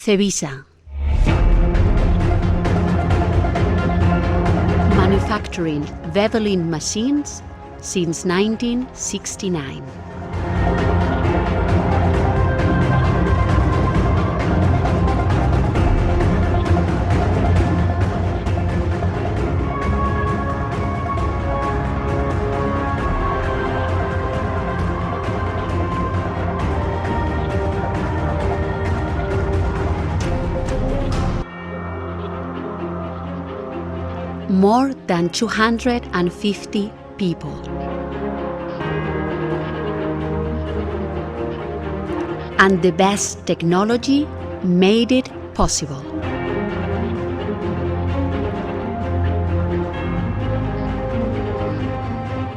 CEVISA. Manufacturing beveling machines since 1969. More than 250 people. And the best technology made it possible.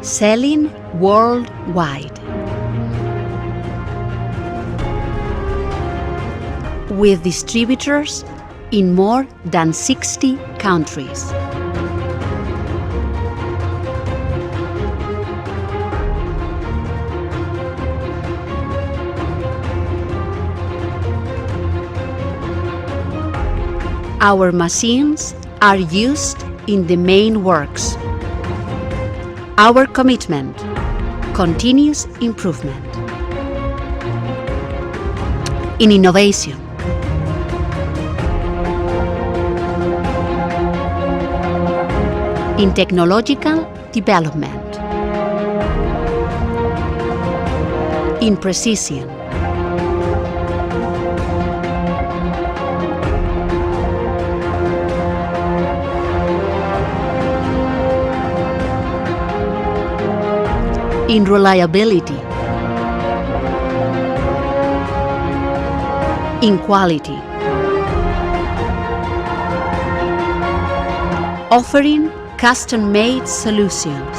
Selling worldwide. With distributors in more than 60 countries. Our machines are used in the main works. Our commitment: continuous improvement. In innovation. In technological development. In precision. In reliability, in quality, offering custom-made solutions,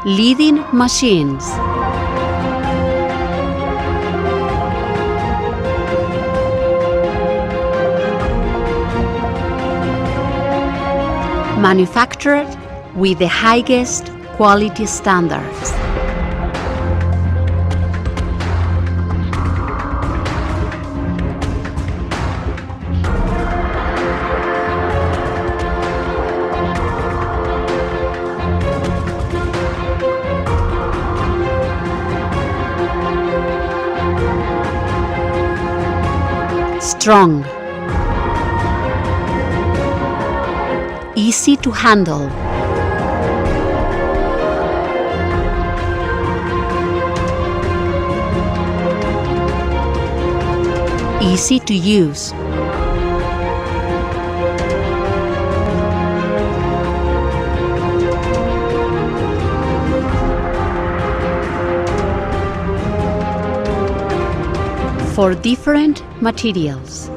leading machines, manufactured with the highest quality standards. Strong. Easy to handle. Easy to use. For different materials.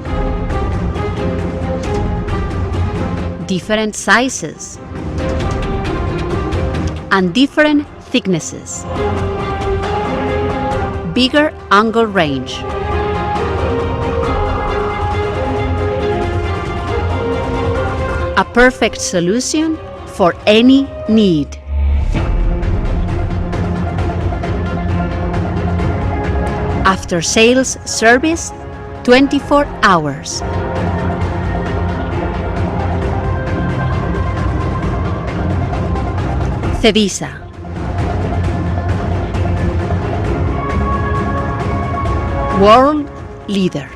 Different sizes and different thicknesses. Bigger angle range. A perfect solution for any need. After sales service 24 hours. CEVISA. World leader.